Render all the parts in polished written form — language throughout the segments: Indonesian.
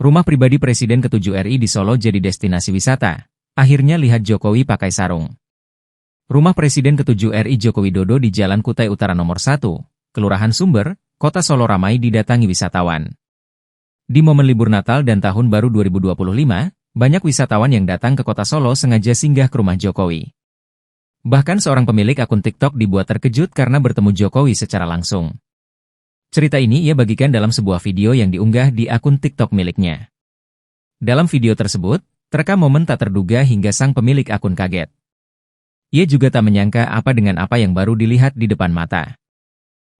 Rumah pribadi Presiden ke-7 RI di Solo jadi destinasi wisata. Akhirnya lihat Jokowi pakai sarung. Rumah Presiden ke-7 RI Joko Widodo di Jalan Kutai Utara nomor 1, Kelurahan Sumber, Kota Solo ramai didatangi wisatawan. Di momen libur Natal dan Tahun Baru 2025, banyak wisatawan yang datang ke Kota Solo sengaja singgah ke rumah Jokowi. Bahkan seorang pemilik akun TikTok dibuat terkejut karena bertemu Jokowi secara langsung. Cerita ini ia bagikan dalam sebuah video yang diunggah di akun TikTok miliknya. Dalam video tersebut, terekam momen tak terduga hingga sang pemilik akun kaget. Ia juga tak menyangka apa dengan apa yang baru dilihat di depan mata.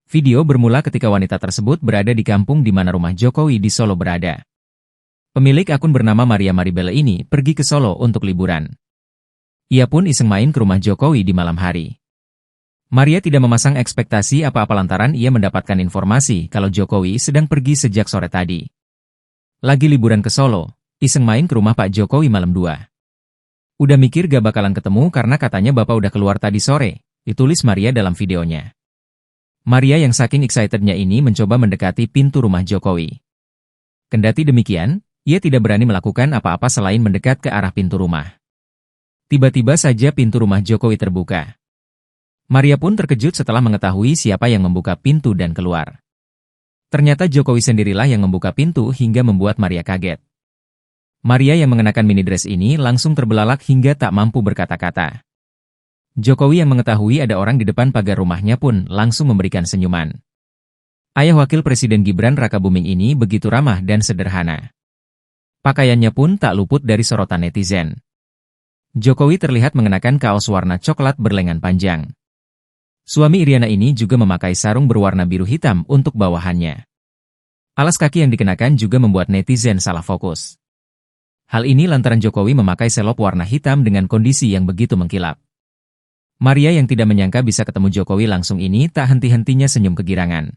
Video bermula ketika wanita tersebut berada di kampung di mana rumah Jokowi di Solo berada. Pemilik akun bernama Maria Maribela ini pergi ke Solo untuk liburan. Ia pun iseng main ke rumah Jokowi di malam hari. Maria tidak memasang ekspektasi apa-apa lantaran ia mendapatkan informasi kalau Jokowi sedang pergi sejak sore tadi. Lagi liburan ke Solo, iseng main ke rumah Pak Jokowi malam 2. Udah mikir gak bakalan ketemu karena katanya Bapak udah keluar tadi sore, ditulis Maria dalam videonya. Maria yang saking excitednya ini mencoba mendekati pintu rumah Jokowi. Kendati demikian, ia tidak berani melakukan apa-apa selain mendekat ke arah pintu rumah. Tiba-tiba saja pintu rumah Jokowi terbuka. Maria pun terkejut setelah mengetahui siapa yang membuka pintu dan keluar. Ternyata Jokowi sendirilah yang membuka pintu hingga membuat Maria kaget. Maria yang mengenakan mini dress ini langsung terbelalak hingga tak mampu berkata-kata. Jokowi yang mengetahui ada orang di depan pagar rumahnya pun langsung memberikan senyuman. Ayah Wakil Presiden Gibran Rakabuming ini begitu ramah dan sederhana. Pakaiannya pun tak luput dari sorotan netizen. Jokowi terlihat mengenakan kaos warna coklat berlengan panjang. Suami Iriana ini juga memakai sarung berwarna biru hitam untuk bawahannya. Alas kaki yang dikenakan juga membuat netizen salah fokus. Hal ini lantaran Jokowi memakai selop warna hitam dengan kondisi yang begitu mengkilap. Maria yang tidak menyangka bisa ketemu Jokowi langsung ini tak henti-hentinya senyum kegirangan.